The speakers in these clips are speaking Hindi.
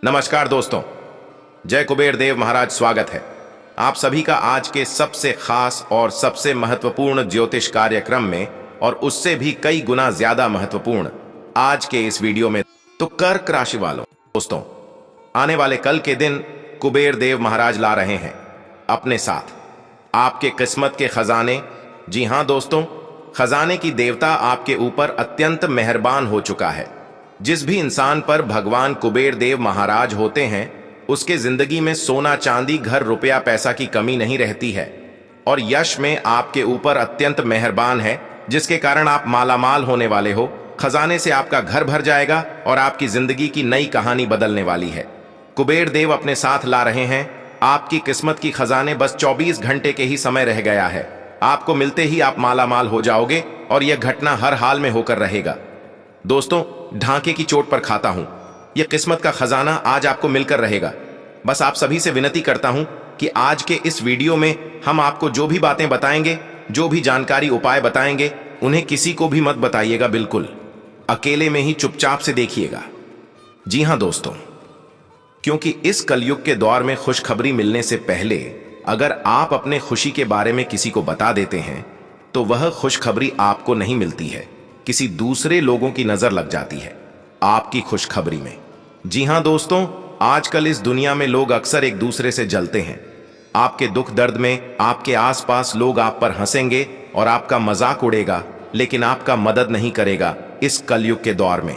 नमस्कार दोस्तों, जय कुबेर देव महाराज। स्वागत है आप सभी का आज के सबसे खास और सबसे महत्वपूर्ण ज्योतिष कार्यक्रम में, और उससे भी कई गुना ज्यादा महत्वपूर्ण आज के इस वीडियो में। तो कर्क राशि वालों दोस्तों, आने वाले कल के दिन कुबेर देव महाराज ला रहे हैं अपने साथ आपके किस्मत के खजाने। जी हां दोस्तों, खजाने की देवता आपके ऊपर अत्यंत मेहरबान हो चुका है। जिस भी इंसान पर भगवान कुबेर देव महाराज होते हैं उसके जिंदगी में सोना चांदी घर रुपया पैसा की कमी नहीं रहती है, और यश में आपके ऊपर अत्यंत मेहरबान है, जिसके कारण आप मालामाल होने वाले हो। खजाने से आपका घर भर जाएगा और आपकी जिंदगी की नई कहानी बदलने वाली है। कुबेर देव अपने साथ ला रहे हैं आपकी किस्मत की खजाने। बस 24 घंटे के ही समय रह गया है। आपको मिलते ही आप मालामाल हो जाओगे और यह घटना हर हाल में होकर रहेगा। दोस्तों, ढांके की चोट पर खाता हूं, यह किस्मत का खजाना आज आपको मिलकर रहेगा। बस आप सभी से विनती करता हूं कि आज के इस वीडियो में हम आपको जो भी बातें बताएंगे, जो भी जानकारी उपाय बताएंगे, उन्हें किसी को भी मत बताइएगा। बिल्कुल अकेले में ही चुपचाप से देखिएगा। जी हां दोस्तों, क्योंकि इस कलयुग के दौर में खुशखबरी मिलने से पहले अगर आप अपने खुशी के बारे में किसी को बता देते हैं तो वह खुशखबरी आपको नहीं मिलती है, किसी दूसरे लोगों की नजर लग जाती है आपकी खुशखबरी में। जी हां दोस्तों, आजकल इस दुनिया में लोग अक्सर एक दूसरे से जलते हैं। आपके दुख दर्द में आपके आसपास लोग आप पर हंसेंगे और आपका मजाक उड़ेगा, लेकिन आपका मदद नहीं करेगा इस कलयुग के दौर में।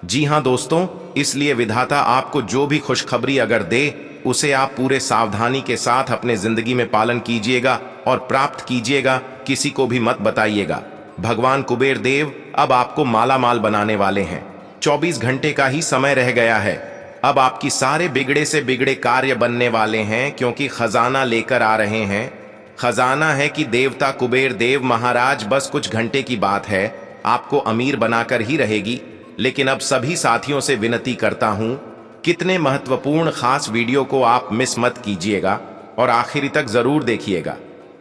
जी हां दोस्तों, इसलिए विधाता आपको जो भी खुशखबरी अगर दे उसे आप पूरे सावधानी के साथ अपने जिंदगी में पालन कीजिएगा और प्राप्त कीजिएगा। किसी को भी मत बताइएगा। भगवान कुबेर देव अब आपको मालामाल बनाने वाले हैं। 24 घंटे का ही समय रह गया है। अब आपकी सारे बिगड़े से बिगड़े कार्य बनने वाले हैं, क्योंकि खजाना लेकर आ रहे हैं। खजाना है कि देवता कुबेर देव महाराज। बस कुछ घंटे की बात है, आपको अमीर बनाकर ही रहेगी। लेकिन अब सभी साथियों से विनती करता हूं, कितने महत्वपूर्ण खास वीडियो को आप मिस मत कीजिएगा और आखिरी तक जरूर देखिएगा,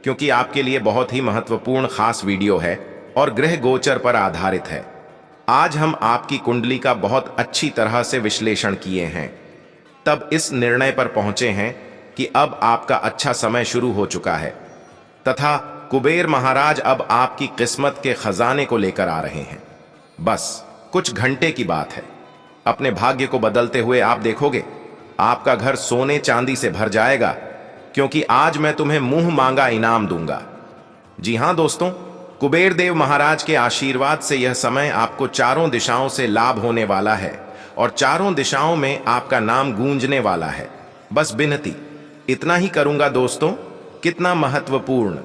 क्योंकि आपके लिए बहुत ही महत्वपूर्ण खास वीडियो है और ग्रह गोचर पर आधारित है। आज हम आपकी कुंडली का बहुत अच्छी तरह से विश्लेषण किए हैं, तब इस निर्णय पर पहुंचे हैं कि अब आपका अच्छा समय शुरू हो चुका है तथा कुबेर महाराज अब आपकी किस्मत के खजाने को लेकर आ रहे हैं। बस कुछ घंटे की बात है। अपने भाग्य को बदलते हुए आप देखोगे आपका घर सोने चांदी से भर जाएगा, क्योंकि आज मैं तुम्हें मुंह मांगा इनाम दूंगा। जी हां दोस्तों, कुबेर देव महाराज के आशीर्वाद से यह समय आपको चारों दिशाओं से लाभ होने वाला है और चारों दिशाओं में आपका नाम गूंजने वाला है। बस विनती इतना ही करूंगा दोस्तों, कितना महत्वपूर्ण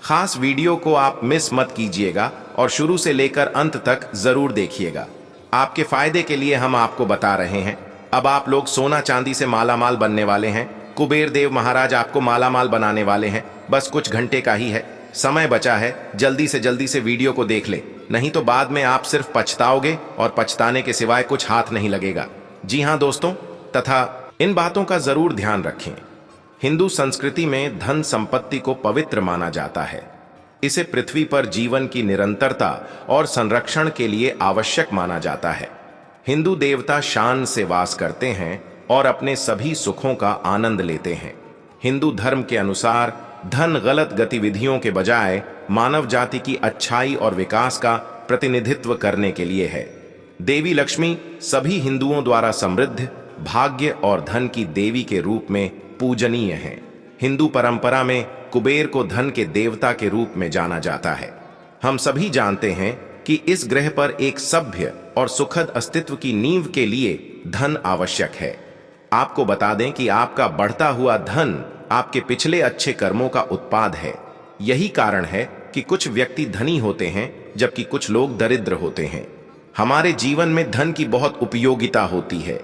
खास वीडियो को आप मिस मत कीजिएगा और शुरू से लेकर अंत तक जरूर देखिएगा। आपके फायदे के लिए हम आपको बता रहे हैं, अब आप लोग सोना चांदी से मालामाल बनने वाले हैं। कुबेर देव महाराज आपको मालामाल बनाने वाले हैं। बस कुछ घंटे का ही है, समय बचा है। जल्दी से वीडियो को देख ले, नहीं तो बाद में आप सिर्फ पछताओगे और पछताने के सिवाय कुछ हाथ नहीं लगेगा। जी हां दोस्तों, तथा इन बातों का जरूर ध्यान रखें। हिंदू संस्कृति में धन संपत्ति को पवित्र माना जाता है। इसे पृथ्वी पर जीवन की निरंतरता और संरक्षण के लिए आवश्यक माना जाता है। हिंदू देवता शान से वास करते हैं और अपने सभी सुखों का आनंद लेते हैं। हिंदू धर्म के अनुसार धन गलत गतिविधियों के बजाय मानव जाति की अच्छाई और विकास का प्रतिनिधित्व करने के लिए है। देवी लक्ष्मी सभी हिंदुओं द्वारा समृद्ध, भाग्य और धन की देवी के रूप में पूजनीय है। हिंदू परंपरा में कुबेर को धन के देवता के रूप में जाना जाता है। हम सभी जानते हैं कि इस ग्रह पर एक सभ्य और सुखद अस्तित्व की नींव के लिए धन आवश्यक है। आपको बता दें कि आपका बढ़ता हुआ धन आपके पिछले अच्छे कर्मों का उत्पाद है। यही कारण है कि कुछ व्यक्ति धनी होते हैं जबकि कुछ लोग दरिद्र होते हैं। हमारे जीवन में धन की बहुत उपयोगिता होती है।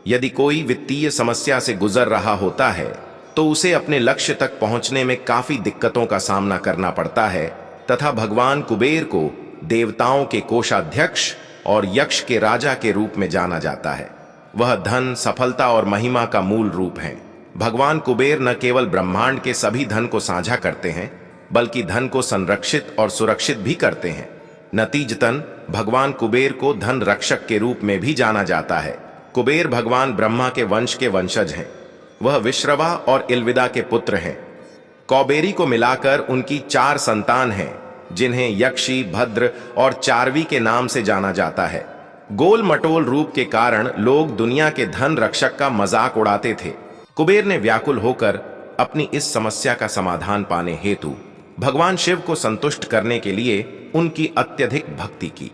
यदि कोई वित्तीय समस्या से गुजर रहा होता है तो उसे अपने लक्ष्य तक पहुंचने में काफी दिक्कतों का सामना करना पड़ता है, तथा भगवान कुबेर को देवताओं के कोषाध्यक्ष और यक्ष के राजा के रूप में जाना जाता है। वह धन, सफलता और महिमा का मूल रूप है। भगवान कुबेर न केवल ब्रह्मांड के सभी धन को साझा करते हैं, बल्कि धन को संरक्षित और सुरक्षित भी करते हैं। नतीजतन भगवान कुबेर को धन रक्षक के रूप में भी जाना जाता है। कुबेर भगवान ब्रह्मा के वंश के वंशज हैं। वह विश्रवा और इल्विदा के पुत्र हैं। कौबेरी को मिलाकर उनकी 4 संतान हैं, जिन्हें यक्षी, भद्र और चारवी के नाम से जाना जाता है। गोल मटोल रूप के कारण लोग दुनिया के धन रक्षक का मजाक उड़ाते थे। कुबेर ने व्याकुल होकर अपनी इस समस्या का समाधान पाने हेतु भगवान शिव को संतुष्ट करने के लिए उनकी अत्यधिक भक्ति की।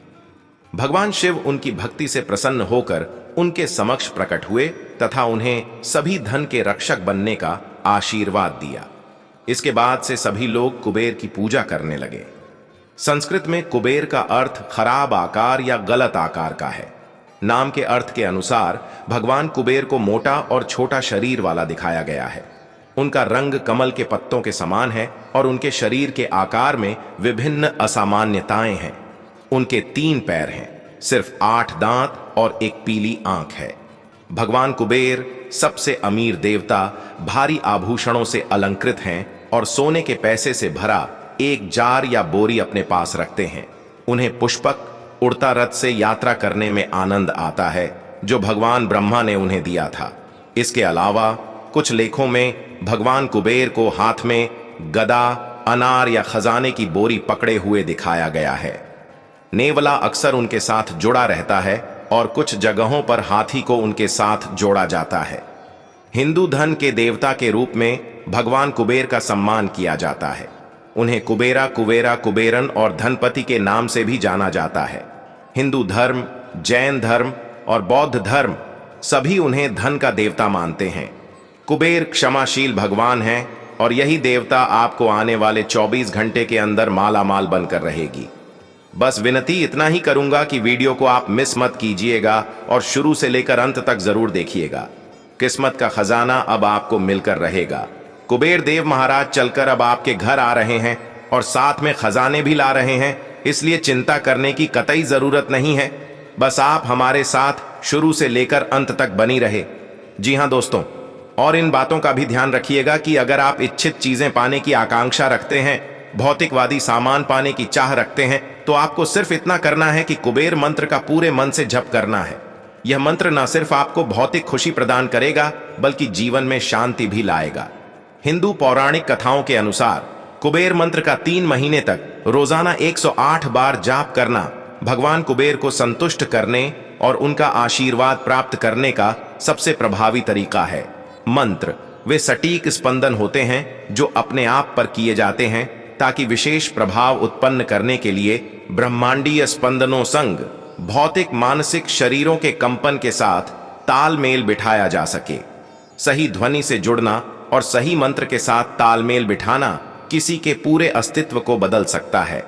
भगवान शिव उनकी भक्ति से प्रसन्न होकर उनके समक्ष प्रकट हुए तथा उन्हें सभी धन के रक्षक बनने का आशीर्वाद दिया। इसके बाद से सभी लोग कुबेर की पूजा करने लगे। संस्कृत में कुबेर का अर्थ खराब आकार या गलत आकार का है। नाम के अर्थ के अनुसार भगवान कुबेर को मोटा और छोटा शरीर वाला दिखाया गया है। उनका रंग कमल के पत्तों के समान है और उनके शरीर के आकार में विभिन्न असामान्यताएं हैं। उनके 3 पैर हैं, सिर्फ 8 दांत और एक पीली आंख है। भगवान कुबेर सबसे अमीर देवता, भारी आभूषणों से अलंकृत हैं और सोने के पैसे से भरा एक जार या बोरी अपने पास रखते हैं। उन्हें पुष्पक, उड़ता रथ से यात्रा करने में आनंद आता है, जो भगवान ब्रह्मा ने उन्हें दिया था। इसके अलावा कुछ लेखों में भगवान कुबेर को हाथ में गदा, अनार या खजाने की बोरी पकड़े हुए दिखाया गया है। नेवला अक्सर उनके साथ जुड़ा रहता है और कुछ जगहों पर हाथी को उनके साथ जोड़ा जाता है। हिंदू धन के देवता के रूप में भगवान कुबेर का सम्मान किया जाता है। उन्हें कुबेरा, कुबेरा, कुबेरन और धनपति के नाम से भी जाना जाता है। हिंदू धर्म, जैन धर्म और बौद्ध धर्म सभी उन्हें धन का देवता मानते हैं। कुबेर क्षमाशील भगवान हैं और यही देवता आपको आने वाले 24 घंटे के अंदर माला माल बनकर रहेगी। बस विनती इतना ही करूंगा कि वीडियो को आप मिस मत कीजिएगा और शुरू से लेकर अंत तक जरूर देखिएगा। किस्मत का खजाना अब आपको मिलकर रहेगा। कुबेर देव महाराज चलकर अब आपके घर आ रहे हैं और साथ में खजाने भी ला रहे हैं, इसलिए चिंता करने की कतई जरूरत नहीं है। बस आप हमारे साथ शुरू से लेकर अंत तक बनी रहे। जी हाँ दोस्तों, और इन बातों का भी ध्यान रखिएगा कि अगर आप इच्छित चीजें पाने की आकांक्षा रखते हैं, भौतिकवादी सामान पाने की चाह रखते हैं, तो आपको सिर्फ इतना करना है कि कुबेर मंत्र का पूरे मन से जप करना है। यह मंत्र न सिर्फ आपको भौतिक खुशी प्रदान करेगा, बल्कि जीवन में शांति भी लाएगा। हिंदू पौराणिक कथाओं के अनुसार कुबेर मंत्र का 3 महीने तक रोजाना 108 बार जाप करना भगवान कुबेर को संतुष्ट करने और उनका आशीर्वाद प्राप्त करने का सबसे प्रभावी तरीका है। मंत्र वे सटीक स्पंदन होते हैं जो अपने आप पर किए जाते हैं ताकि विशेष प्रभाव उत्पन्न करने के लिए ब्रह्मांडीय स्पंदनों संग भौतिक मानसिक शरीरों के कंपन के साथ तालमेल बिठाया जा सके। सही ध्वनि से जुड़ना और सही मंत्र के साथ तालमेल बिठाना किसी के पूरे अस्तित्व को बदल सकता है।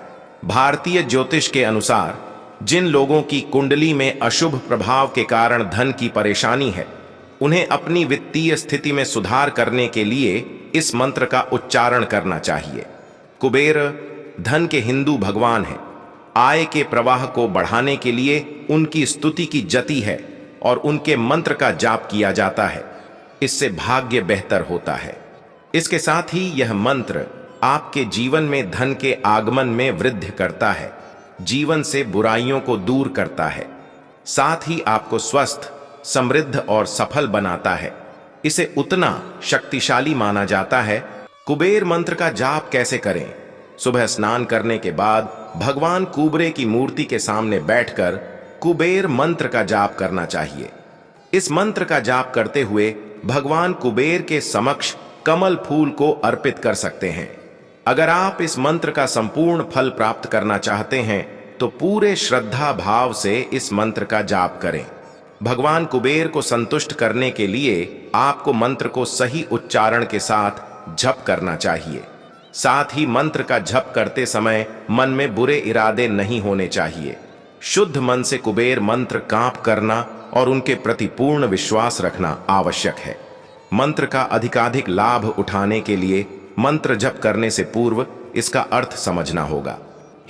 भारतीय ज्योतिष के अनुसार जिन लोगों की कुंडली में अशुभ प्रभाव के कारण धन की परेशानी है, उन्हें अपनी वित्तीय स्थिति में सुधार करने के लिए इस मंत्र का उच्चारण करना चाहिए। कुबेर धन के हिंदू भगवान हैं। आय के प्रवाह को बढ़ाने के लिए उनकी स्तुति की जति है और उनके मंत्र का जाप किया जाता है। इससे भाग्य बेहतर होता है। इसके साथ ही यह मंत्र आपके जीवन में धन के आगमन में वृद्धि करता है, जीवन से बुराइयों को दूर करता है, साथ ही आपको स्वस्थ, समृद्ध और सफल बनाता है। इसे उतना शक्तिशाली माना जाता है। कुबेर मंत्र का जाप कैसे करें? सुबह स्नान करने के बाद भगवान कुबेर की मूर्ति के सामने बैठकर कुबेर मंत्र का जाप करना चाहिए। इस मंत्र का जाप करते हुए भगवान कुबेर के समक्ष कमल फूल को अर्पित कर सकते हैं। अगर आप इस मंत्र का संपूर्ण फल प्राप्त करना चाहते हैं तो पूरे श्रद्धा भाव से इस मंत्र का जाप करें। भगवान कुबेर को संतुष्ट करने के लिए आपको मंत्र को सही उच्चारण के साथ जप करना चाहिए। साथ ही मंत्र का जप करते समय मन में बुरे इरादे नहीं होने चाहिए। शुद्ध मन से कुबेर मंत्र कांप करना और उनके प्रति पूर्ण विश्वास रखना आवश्यक है। मंत्र का अधिकाधिक लाभ उठाने के लिए मंत्र जप करने से पूर्व इसका अर्थ समझना होगा।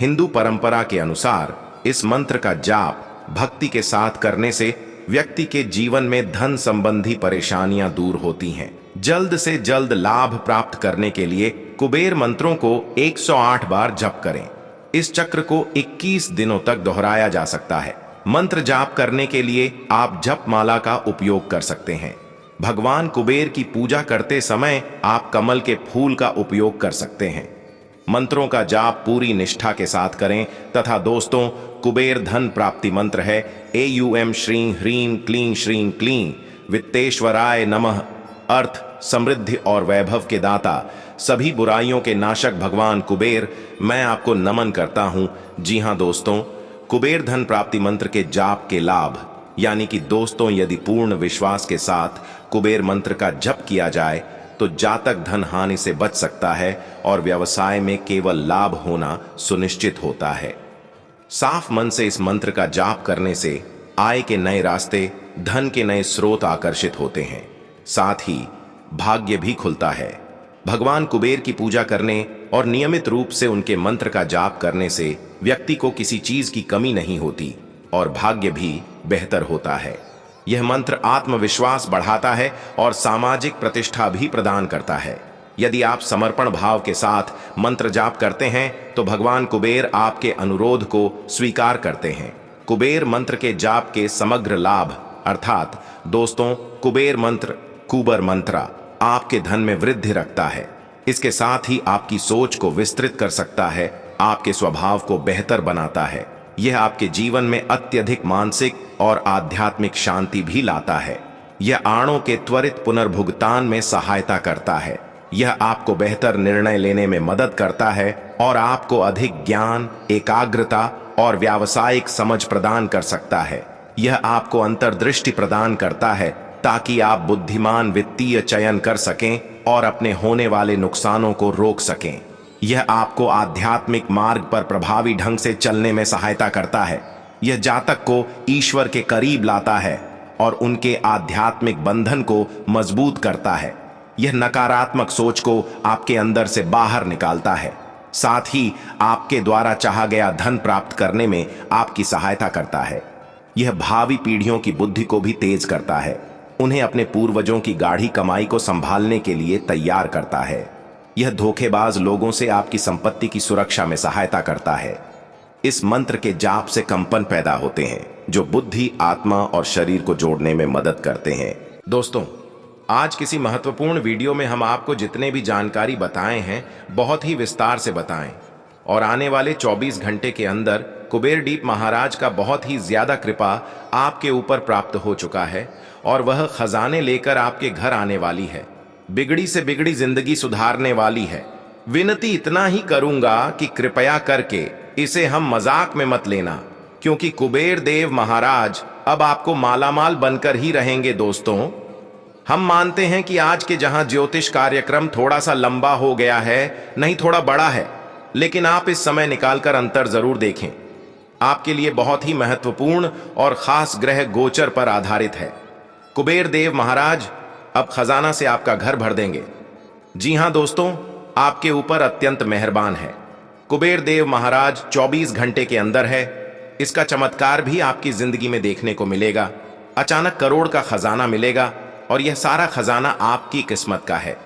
हिंदू परंपरा के अनुसार इस मंत्र का जाप भक्ति के साथ करने से व्यक्ति के जीवन में धन संबंधी परेशानियां दूर होती हैं। जल्द से जल्द लाभ प्राप्त करने के लिए कुबेर मंत्रों को 108 बार जप करें। इस चक्र को 21 दिनों तक दोहराया जा सकता है। मंत्र जाप करने के लिए आप जप माला का उपयोग कर सकते हैं। भगवान कुबेर की पूजा करते समय आप कमल के फूल का उपयोग कर सकते हैं। मंत्रों का जाप पूरी निष्ठा के साथ करें तथा दोस्तों, कुबेर धन प्राप्ति मंत्र है एयूएम श्रीं ह्रीं क्लीं श्रीं क्लीं वित्तेश्वराय नमः। अर्थ समृद्धि और वैभव के दाता, सभी बुराइयों के नाशक भगवान कुबेर, मैं आपको नमन करता हूं। जी हां दोस्तों, कुबेर धन प्राप्ति मंत्र के जाप के लाभ, यानी कि दोस्तों यदि पूर्ण विश्वास के साथ कुबेर मंत्र का जप किया जाए तो जातक धन हानि से बच सकता है और व्यवसाय में केवल लाभ होना सुनिश्चित होता है। साफ मन से इस मंत्र का जाप करने से आय के नए रास्ते, धन के नए स्रोत आकर्षित होते हैं, साथ ही भाग्य भी खुलता है। भगवान कुबेर की पूजा करने और नियमित रूप से उनके मंत्र का जाप करने से व्यक्ति को किसी चीज की कमी नहीं होती और भाग्य भी बेहतर होता है। यह मंत्र आत्मविश्वास बढ़ाता है और सामाजिक प्रतिष्ठा भी प्रदान करता है। यदि आप समर्पण भाव के साथ मंत्र जाप करते हैं तो भगवान कुबेर आपके अनुरोध को स्वीकार करते हैं। कुबेर मंत्र के जाप के समग्र लाभ, अर्थात दोस्तों, कुबेर मंत्र कुबर मंत्रा आपके धन में वृद्धि रखता है। इसके साथ ही आपकी सोच को विस्तृत कर सकता है, आपके स्वभाव को बेहतर बनाता है। यह आपके जीवन में अत्यधिक मानसिक और आध्यात्मिक शांति भी लाता है। यह आणों के त्वरित पुनर्भुगतान में सहायता करता है। यह आपको बेहतर निर्णय लेने में मदद करता है और आपको अधिक ज्ञान, एकाग्रता और व्यावसायिक समझ प्रदान कर सकता है। यह आपको अंतर्दृष्टि प्रदान करता है ताकि आप बुद्धिमान वित्तीय चयन कर सकें और अपने होने वाले नुकसानों को रोक सकें। यह आपको आध्यात्मिक मार्ग पर प्रभावी ढंग से चलने में सहायता करता है। यह जातक को ईश्वर के करीब लाता है और उनके आध्यात्मिक बंधन को मजबूत करता है। यह नकारात्मक सोच को आपके अंदर से बाहर निकालता है, साथ ही आपके द्वारा चाहा गया धन प्राप्त करने में आपकी सहायता करता है। यह भावी पीढ़ियों की बुद्धि को भी तेज करता है, उन्हें अपने पूर्वजों की गाढ़ी कमाई को संभालने के लिए तैयार करता है। यह धोखेबाज लोगों से आपकी संपत्ति की सुरक्षा में सहायता करता है। इस मंत्र के जाप से कंपन पैदा होते हैं जो बुद्धि, आत्मा और शरीर को जोड़ने में मदद करते हैं। दोस्तों, आज किसी महत्वपूर्ण वीडियो में हम आपको जितने भी जानकारी बताए हैं बहुत ही विस्तार से बताएं और आने वाले 24 घंटे के अंदर कुबेर डीप महाराज का बहुत ही ज्यादा कृपा आपके ऊपर प्राप्त हो चुका है और वह खजाने लेकर आपके घर आने वाली है। बिगड़ी से बिगड़ी जिंदगी सुधारने वाली है। विनती इतना ही करूंगा कि कृपया करके इसे हम मजाक में मत लेना, क्योंकि कुबेर देव महाराज अब आपको मालामाल बनकर ही रहेंगे। दोस्तों, हम मानते हैं कि आज के जहां ज्योतिष कार्यक्रम थोड़ा सा लंबा हो गया है, नहीं थोड़ा बड़ा है, लेकिन आप इस समय निकालकर अंतर जरूर देखें। आपके लिए बहुत ही महत्वपूर्ण और खास ग्रह गोचर पर आधारित है। कुबेर देव महाराज अब खजाना से आपका घर भर देंगे। जी हां दोस्तों, आपके ऊपर अत्यंत मेहरबान है। कुबेर देव महाराज 24 घंटे के अंदर है। इसका चमत्कार भी आपकी जिंदगी में देखने को मिलेगा। अचानक करोड़ का खजाना मिलेगा और यह सारा खजाना आपकी किस्मत का है,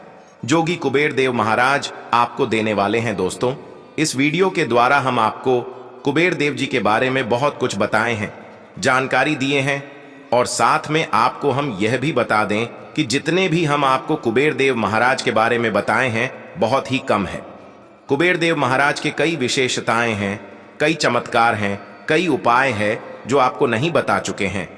जो कि कुबेर देव महाराज आपको देने वाले हैं। दोस्तों, इस वीडियो के द्वारा हम आपको कुबेर देव जी के बारे में बहुत कुछ बताए हैं, जानकारी दिए हैं और साथ में आपको हम यह भी बता दें कि जितने भी हम आपको कुबेर देव महाराज के बारे में बताए हैं बहुत ही कम है। कुबेर देव महाराज के कई विशेषताएं हैं, कई चमत्कार हैं, कई उपाय हैं जो आपको नहीं बता चुके हैं,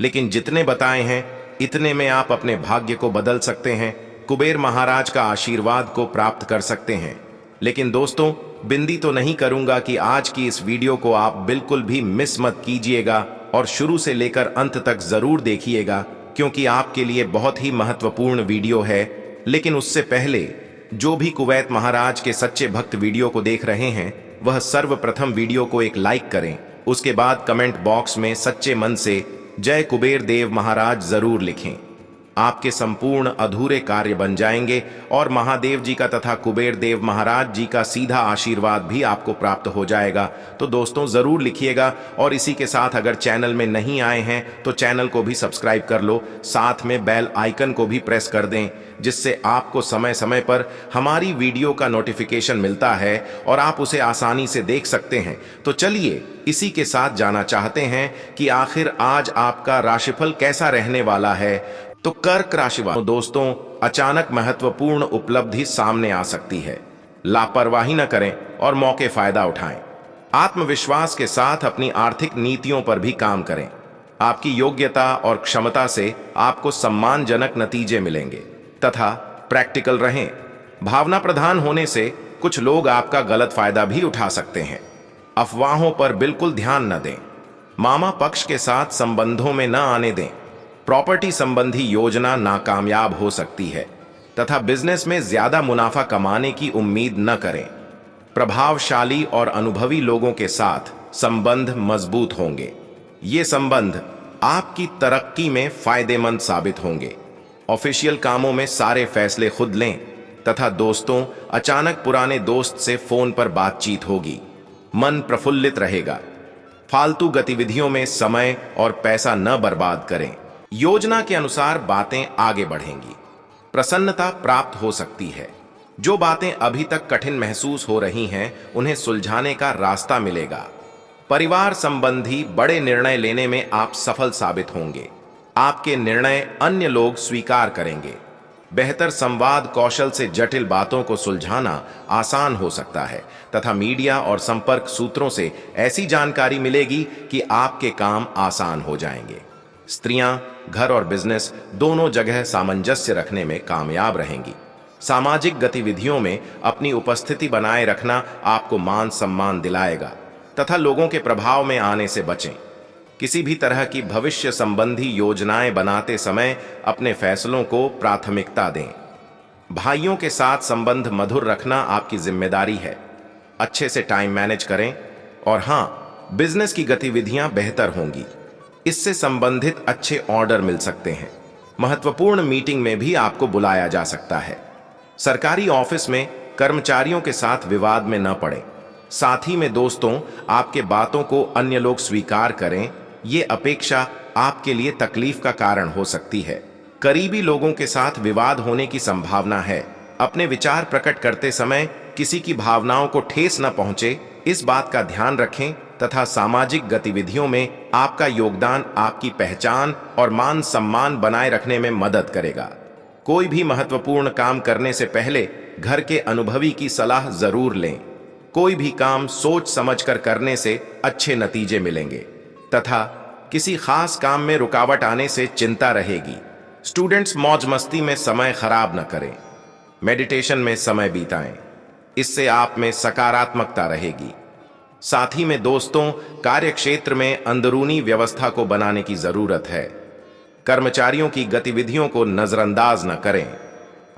लेकिन जितने बताए हैं इतने में आप अपने भाग्य को बदल सकते हैं, कुबेर महाराज का आशीर्वाद को प्राप्त कर सकते हैं। लेकिन दोस्तों, बिंदी तो नहीं करूंगा कि आज की इस वीडियो को आप बिल्कुल भी मिस मत कीजिएगा और शुरू से लेकर अंत तक जरूर देखिएगा, क्योंकि आपके लिए बहुत ही महत्वपूर्ण वीडियो है। लेकिन उससे पहले जो भी कुवैत महाराज के सच्चे भक्त वीडियो को देख रहे हैं, वह सर्वप्रथम वीडियो को एक लाइक करें। उसके बाद कमेंट बॉक्स में सच्चे मन से जय कुबेर देव महाराज जरूर लिखें। आपके संपूर्ण अधूरे कार्य बन जाएंगे और महादेव जी का तथा कुबेर देव महाराज जी का सीधा आशीर्वाद भी आपको प्राप्त हो जाएगा। तो दोस्तों जरूर लिखिएगा, और इसी के साथ अगर चैनल में नहीं आए हैं तो चैनल को भी सब्सक्राइब कर लो, साथ में बेल आइकन को भी प्रेस कर दें, जिससे आपको समय समय पर हमारी वीडियो का नोटिफिकेशन मिलता है और आप उसे आसानी से देख सकते हैं। तो चलिए इसी के साथ जाना चाहते हैं कि आखिर आज आपका राशिफल कैसा रहने वाला है। तो कर्क राशि वालों, दोस्तों अचानक महत्वपूर्ण उपलब्धि सामने आ सकती है। लापरवाही न करें और मौके फायदा उठाएं। आत्मविश्वास के साथ अपनी आर्थिक नीतियों पर भी काम करें। आपकी योग्यता और क्षमता से आपको सम्मानजनक नतीजे मिलेंगे तथा प्रैक्टिकल रहें। भावना प्रधान होने से कुछ लोग आपका गलत फायदा भी उठा सकते हैं। अफवाहों पर बिल्कुल ध्यान न दें। मामा पक्ष के साथ संबंधों में न आने दें। प्रॉपर्टी संबंधी योजना नाकामयाब हो सकती है तथा बिजनेस में ज्यादा मुनाफा कमाने की उम्मीद न करें। प्रभावशाली और अनुभवी लोगों के साथ संबंध मजबूत होंगे। ये संबंध आपकी तरक्की में फायदेमंद साबित होंगे। ऑफिशियल कामों में सारे फैसले खुद लें तथा दोस्तों अचानक पुराने दोस्त से फोन पर बातचीत होगी। मन प्रफुल्लित रहेगा। फालतू गतिविधियों में समय और पैसा न बर्बाद करें। योजना के अनुसार बातें आगे बढ़ेंगी। प्रसन्नता प्राप्त हो सकती है। जो बातें अभी तक कठिन महसूस हो रही हैं उन्हें सुलझाने का रास्ता मिलेगा। परिवार संबंधी बड़े निर्णय लेने में आप सफल साबित होंगे। आपके निर्णय अन्य लोग स्वीकार करेंगे। बेहतर संवाद कौशल से जटिल बातों को सुलझाना आसान हो सकता है तथा मीडिया और संपर्क सूत्रों से ऐसी जानकारी मिलेगी कि आपके काम आसान हो जाएंगे। स्त्रियां घर और बिजनेस दोनों जगह सामंजस्य रखने में कामयाब रहेंगी। सामाजिक गतिविधियों में अपनी उपस्थिति बनाए रखना आपको मान सम्मान दिलाएगा तथा लोगों के प्रभाव में आने से बचें। किसी भी तरह की भविष्य संबंधी योजनाएं बनाते समय अपने फैसलों को प्राथमिकता दें। भाइयों के साथ संबंध मधुर रखना आपकी जिम्मेदारी है। अच्छे से टाइम मैनेज करें और हाँ, बिजनेस की गतिविधियां बेहतर होंगी। इससे संबंधित अच्छे ऑर्डर मिल सकते हैं। महत्वपूर्ण मीटिंग में भी आपको बुलाया जा सकता है। सरकारी ऑफिस में कर्मचारियों के साथ विवाद में न पड़ें। साथ ही में दोस्तों आपके बातों को अन्य लोग स्वीकार करें, ये अपेक्षा आपके लिए तकलीफ का कारण हो सकती है। करीबी लोगों के साथ विवाद होने की संभावना है। अपने विचार प्रकट करते समय किसी की भावनाओं को ठेस न पहुंचे, इस बात का ध्यान रखें तथा सामाजिक गतिविधियों में आपका योगदान आपकी पहचान और मान सम्मान बनाए रखने में मदद करेगा। कोई भी महत्वपूर्ण काम करने से पहले घर के अनुभवी की सलाह जरूर लें। कोई भी काम सोच समझकर करने से अच्छे नतीजे मिलेंगे तथा किसी खास काम में रुकावट आने से चिंता रहेगी। स्टूडेंट्स मौज मस्ती में समय खराब न करें। मेडिटेशन में समय बिताएं, इससे आप में सकारात्मकता रहेगी। साथ ही में दोस्तों कार्य क्षेत्र में अंदरूनी व्यवस्था को बनाने की जरूरत है। कर्मचारियों की गतिविधियों को नजरअंदाज न करें।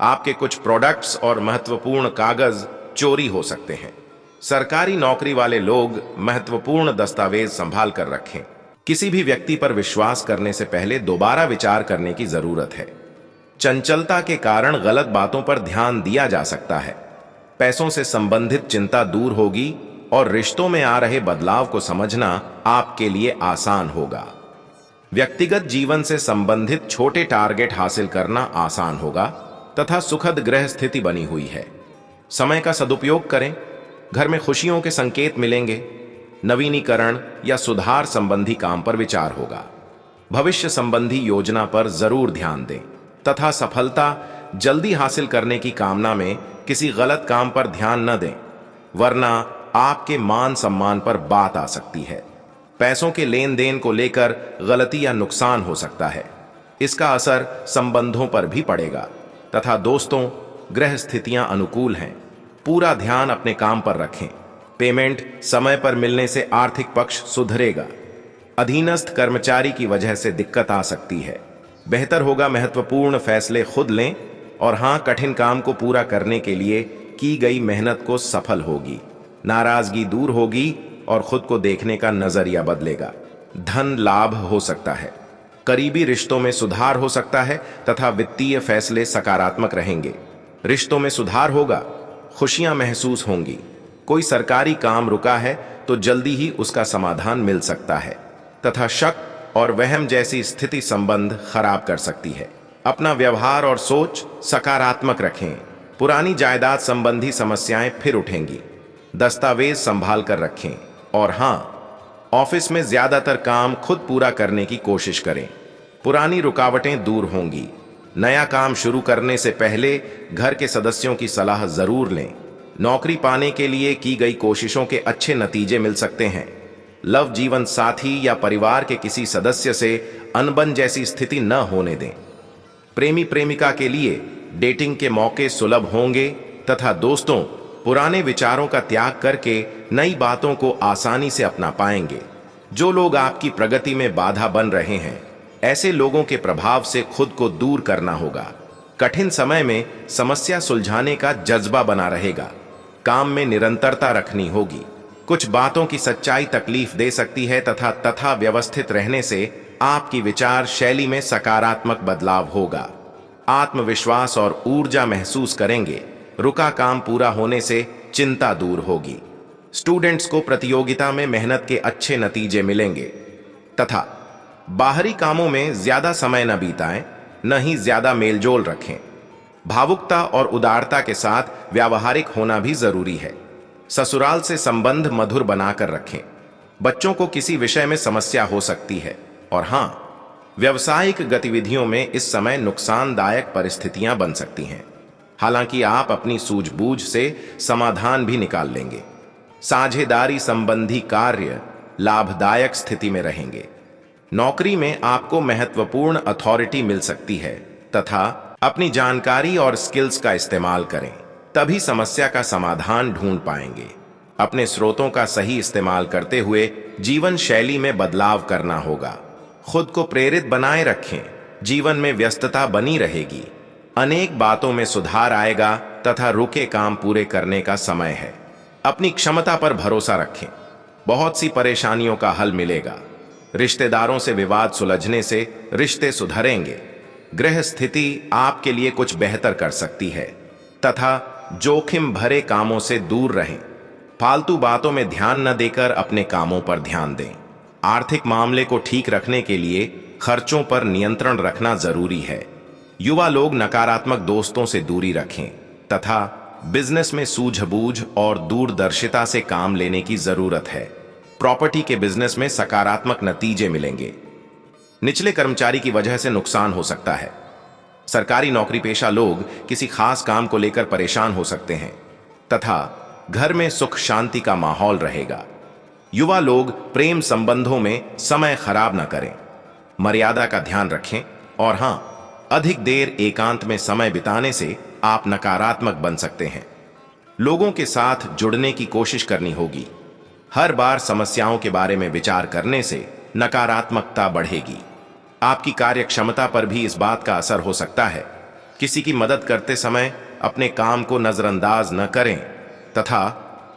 आपके कुछ प्रोडक्ट्स और महत्वपूर्ण कागज चोरी हो सकते हैं। सरकारी नौकरी वाले लोग महत्वपूर्ण दस्तावेज संभाल कर रखें। किसी भी व्यक्ति पर विश्वास करने से पहले दोबारा विचार करने की जरूरत है। चंचलता के कारण गलत बातों पर ध्यान दिया जा सकता है। पैसों से संबंधित चिंता दूर होगी और रिश्तों में आ रहे बदलाव को समझना आपके लिए आसान होगा। व्यक्तिगत जीवन से संबंधित छोटे टारगेट हासिल करना आसान होगा तथा सुखद ग्रह स्थिति बनी हुई है। समय का सदुपयोग करें। घर में खुशियों के संकेत मिलेंगे। नवीनीकरण या सुधार संबंधी काम पर विचार होगा। भविष्य संबंधी योजना पर जरूर ध्यान दें तथा सफलता जल्दी हासिल करने की कामना में किसी गलत काम पर ध्यान न दें, वरना आपके मान सम्मान पर बात आ सकती है। पैसों के लेन देन को लेकर गलती या नुकसान हो सकता है। इसका असर संबंधों पर भी पड़ेगा तथा दोस्तों ग्रह स्थितियां अनुकूल हैं। पूरा ध्यान अपने काम पर रखें। पेमेंट समय पर मिलने से आर्थिक पक्ष सुधरेगा। अधीनस्थ कर्मचारी की वजह से दिक्कत आ सकती है। बेहतर होगा महत्वपूर्ण फैसले खुद लें और हां, कठिन काम को पूरा करने के लिए की गई मेहनत को सफल होगी। नाराजगी दूर होगी और खुद को देखने का नजरिया बदलेगा। धन लाभ हो सकता है। करीबी रिश्तों में सुधार हो सकता है तथा वित्तीय फैसले सकारात्मक रहेंगे। रिश्तों में सुधार होगा, खुशियां महसूस होंगी। कोई सरकारी काम रुका है तो जल्दी ही उसका समाधान मिल सकता है तथा शक और वहम जैसी स्थिति संबंध खराब कर सकती है। अपना व्यवहार और सोच सकारात्मक रखें। पुरानी जायदाद संबंधी समस्याएं फिर उठेंगी। दस्तावेज संभाल कर रखें। और हाँ, ऑफिस में ज्यादातर काम खुद पूरा करने की कोशिश करें। पुरानी रुकावटें दूर होंगी। नया काम शुरू करने से पहले घर के सदस्यों की सलाह जरूर लें। नौकरी पाने के लिए की गई कोशिशों के अच्छे नतीजे मिल सकते हैं। लव जीवन साथी या परिवार के किसी सदस्य से अनबन जैसी स्थिति न होने दें। प्रेमी प्रेमिका के लिए डेटिंग के मौके सुलभ होंगे तथा दोस्तों पुराने विचारों का त्याग करके नई बातों को आसानी से अपना पाएंगे। जो लोग आपकी प्रगति में बाधा बन रहे हैं, ऐसे लोगों के प्रभाव से खुद को दूर करना होगा। कठिन समय में समस्या सुलझाने का जज्बा बना रहेगा। काम में निरंतरता रखनी होगी। कुछ बातों की सच्चाई तकलीफ दे सकती है तथा व्यवस्थित रहने से आपकी विचार शैली में सकारात्मक बदलाव होगा। आत्मविश्वास और ऊर्जा महसूस करेंगे। रुका काम पूरा होने से चिंता दूर होगी। स्टूडेंट्स को प्रतियोगिता में मेहनत के अच्छे नतीजे मिलेंगे तथा बाहरी कामों में ज्यादा समय न बिताएं, न ही ज्यादा मेलजोल रखें। भावुकता और उदारता के साथ व्यावहारिक होना भी जरूरी है। ससुराल से संबंध मधुर बनाकर रखें। बच्चों को किसी विषय में समस्या हो सकती है। और हां, व्यावसायिक गतिविधियों में इस समय नुकसानदायक परिस्थितियां बन सकती हैं। हालांकि आप अपनी सूझबूझ से समाधान भी निकाल लेंगे। साझेदारी संबंधी कार्य लाभदायक स्थिति में रहेंगे। नौकरी में आपको महत्वपूर्ण अथॉरिटी मिल सकती है तथा अपनी जानकारी और स्किल्स का इस्तेमाल करें, तभी समस्या का समाधान ढूंढ पाएंगे। अपने स्रोतों का सही इस्तेमाल करते हुए जीवन शैली में बदलाव करना होगा। खुद को प्रेरित बनाए रखें। जीवन में व्यस्तता बनी रहेगी। अनेक बातों में सुधार आएगा तथा रुके काम पूरे करने का समय है। अपनी क्षमता पर भरोसा रखें। बहुत सी परेशानियों का हल मिलेगा। रिश्तेदारों से विवाद सुलझने से रिश्ते सुधरेंगे। गृह स्थिति आपके लिए कुछ बेहतर कर सकती है तथा जोखिम भरे कामों से दूर रहें। फालतू बातों में ध्यान न देकर अपने कामों पर ध्यान दें। आर्थिक मामले को ठीक रखने के लिए खर्चों पर नियंत्रण रखना जरूरी है। युवा लोग नकारात्मक दोस्तों से दूरी रखें तथा बिजनेस में सूझबूझ और दूरदर्शिता से काम लेने की जरूरत है। प्रॉपर्टी के बिजनेस में सकारात्मक नतीजे मिलेंगे। निचले कर्मचारी की वजह से नुकसान हो सकता है। सरकारी नौकरी पेशा लोग किसी खास काम को लेकर परेशान हो सकते हैं तथा घर में सुख शांति का माहौल रहेगा। युवा लोग प्रेम संबंधों में समय खराब न करें। मर्यादा का ध्यान रखें। और हां, अधिक देर एकांत में समय बिताने से आप नकारात्मक बन सकते हैं। लोगों के साथ जुड़ने की कोशिश करनी होगी। हर बार समस्याओं के बारे में विचार करने से नकारात्मकता बढ़ेगी। आपकी कार्य क्षमता पर भी इस बात का असर हो सकता है। किसी की मदद करते समय अपने काम को नजरअंदाज न करें तथा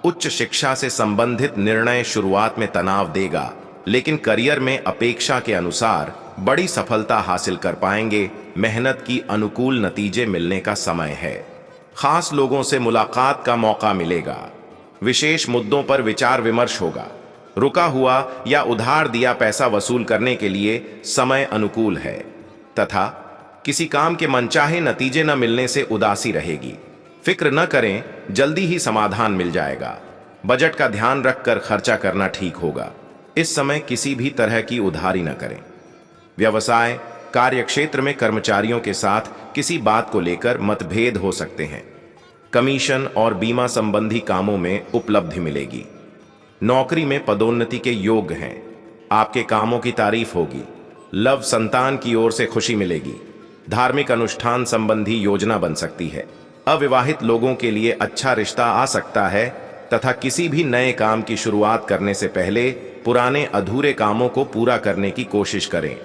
उच्च शिक्षा से संबंधित निर्णय शुरुआत में तनाव देगा, लेकिन करियर में अपेक्षा के अनुसार बड़ी सफलता हासिल कर पाएंगे। मेहनत की अनुकूल नतीजे मिलने का समय है। खास लोगों से मुलाकात का मौका मिलेगा। विशेष मुद्दों पर विचार विमर्श होगा। रुका हुआ या उधार दिया पैसा वसूल करने के लिए समय अनुकूल है तथा किसी काम के मनचाहे नतीजे न मिलने से उदासी रहेगी। फिक्र न करें, जल्दी ही समाधान मिल जाएगा। बजट का ध्यान रखकर खर्चा करना ठीक होगा। इस समय किसी भी तरह की उधारी न करें। व्यवसाय कार्य क्षेत्र में कर्मचारियों के साथ किसी बात को लेकर मतभेद हो सकते हैं। कमीशन और बीमा संबंधी कामों में उपलब्धि मिलेगी। नौकरी में पदोन्नति के योग हैं। आपके कामों की तारीफ होगी। लव संतान की ओर से खुशी मिलेगी। धार्मिक अनुष्ठान संबंधी योजना बन सकती है। अविवाहित लोगों के लिए अच्छा रिश्ता आ सकता है तथा किसी भी नए काम की शुरुआत करने से पहले पुराने अधूरे कामों को पूरा करने की कोशिश करें।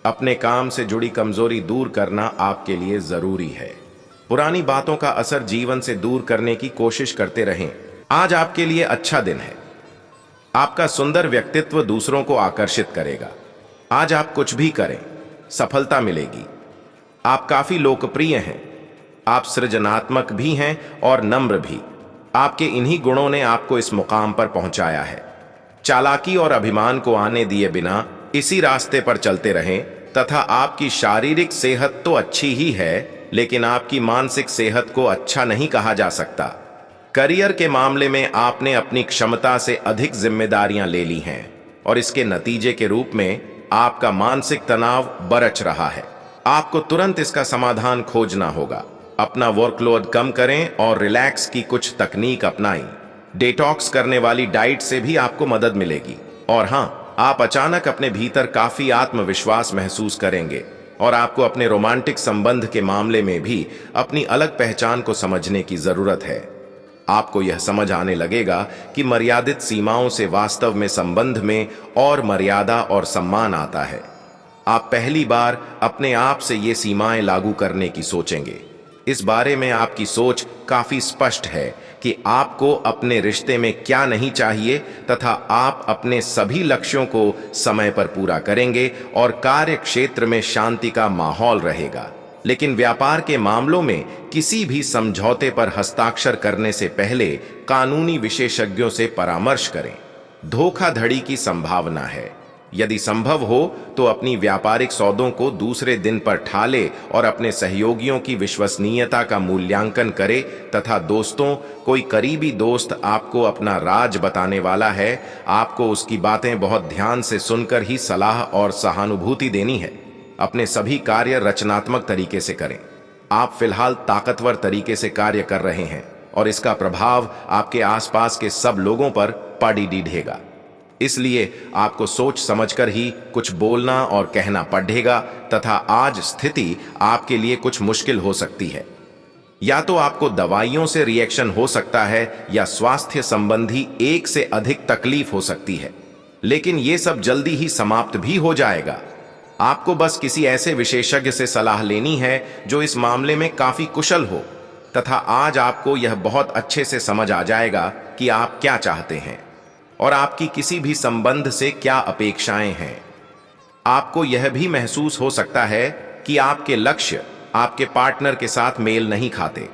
अपने काम से जुड़ी कमजोरी दूर करना आपके लिए जरूरी है। पुरानी बातों का असर जीवन से दूर करने की कोशिश करते रहें। आज आपके लिए अच्छा दिन है। आपका सुंदर व्यक्तित्व दूसरों को आकर्षित करेगा। आज आप कुछ भी करें, सफलता मिलेगी। आप काफी लोकप्रिय हैं। आप सृजनात्मक भी हैं और नम्र भी। आपके इन्हीं गुणों ने आपको इस मुकाम पर पहुंचाया है। चालाकी और अभिमान को आने दिए बिना इसी रास्ते पर चलते रहें तथा आपकी शारीरिक सेहत तो अच्छी ही है, लेकिन आपकी मानसिक सेहत को अच्छा नहीं कहा जा सकता। करियर के मामले में आपने अपनी क्षमता से अधिक जिम्मेदारियां ले ली हैं और इसके नतीजे के रूप में आपका मानसिक तनाव बरच रहा है। आपको तुरंत इसका समाधान खोजना होगा। अपना वर्कलोड कम करें और रिलैक्स की कुछ तकनीक अपनाएं। डिटॉक्स करने वाली डाइट से भी आपको मदद मिलेगी। और हाँ, आप अचानक अपने भीतर काफी आत्मविश्वास महसूस करेंगे और आपको अपने रोमांटिक संबंध के मामले में भी अपनी अलग पहचान को समझने की जरूरत है। आपको यह समझ आने लगेगा कि मर्यादित सीमाओं से वास्तव में संबंध में और मर्यादा और सम्मान आता है। आप पहली बार अपने आप से ये सीमाएं लागू करने की सोचेंगे। इस बारे में आपकी सोच काफी स्पष्ट है कि आपको अपने रिश्ते में क्या नहीं चाहिए तथा आप अपने सभी लक्ष्यों को समय पर पूरा करेंगे और कार्य क्षेत्र में शांति का माहौल रहेगा। लेकिन व्यापार के मामलों में किसी भी समझौते पर हस्ताक्षर करने से पहले कानूनी विशेषज्ञों से परामर्श करें। धोखाधड़ी की संभावना है। यदि संभव हो तो अपनी व्यापारिक सौदों को दूसरे दिन पर ठाले और अपने सहयोगियों की विश्वसनीयता का मूल्यांकन करे तथा दोस्तों, कोई करीबी दोस्त आपको अपना राज बताने वाला है, आपको उसकी बातें बहुत ध्यान से सुनकर ही सलाह और सहानुभूति देनी है। अपने सभी कार्य रचनात्मक तरीके से करें। आप फिलहाल ताकतवर तरीके से कार्य कर रहे हैं और इसका प्रभाव आपके आसपास के सब लोगों पर पड़ डीढ़ेगा। इसलिए आपको सोच समझकर ही कुछ बोलना और कहना पड़ेगा तथा आज स्थिति आपके लिए कुछ मुश्किल हो सकती है। या तो आपको दवाइयों से रिएक्शन हो सकता है या स्वास्थ्य संबंधी एक से अधिक तकलीफ हो सकती है, लेकिन यह सब जल्दी ही समाप्त भी हो जाएगा। आपको बस किसी ऐसे विशेषज्ञ से सलाह लेनी है जो इस मामले में काफी कुशल हो तथा आज आपको यह बहुत अच्छे से समझ आ जाएगा कि आप क्या चाहते हैं और आपकी किसी भी संबंध से क्या अपेक्षाएं हैं। आपको यह भी महसूस हो सकता है कि आपके लक्ष्य आपके पार्टनर के साथ मेल नहीं खाते,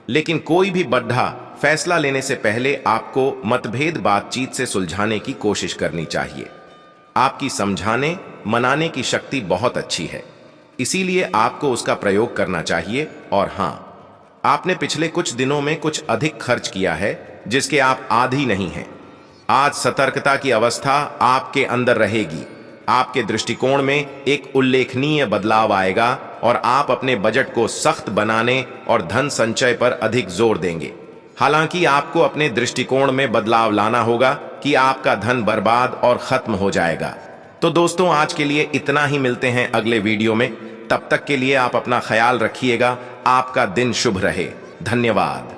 लेकिन कोई भी बड़ा फैसला लेने से पहले आपको मतभेद बातचीत से सुलझाने की कोशिश करनी चाहिए। आपकी समझाने मनाने की शक्ति बहुत अच्छी है, इसीलिए आपको उसका प्रयोग करना चाहिए। और हाँ, आपने पिछले कुछ दिनों में कुछ अधिक खर्च किया है जिसके आप आदी नहीं हैं। आज सतर्कता की अवस्था आपके अंदर रहेगी। आपके दृष्टिकोण में एक उल्लेखनीय बदलाव आएगा और आप अपने बजट को सख्त बनाने और धन संचय पर अधिक जोर देंगे। हालांकि आपको अपने दृष्टिकोण में बदलाव लाना होगा कि आपका धन बर्बाद और खत्म हो जाएगा। तो दोस्तों, आज के लिए इतना ही। मिलते हैं अगले वीडियो में। तब तक के लिए आप अपना ख्याल रखिएगा। आपका दिन शुभ रहे। धन्यवाद।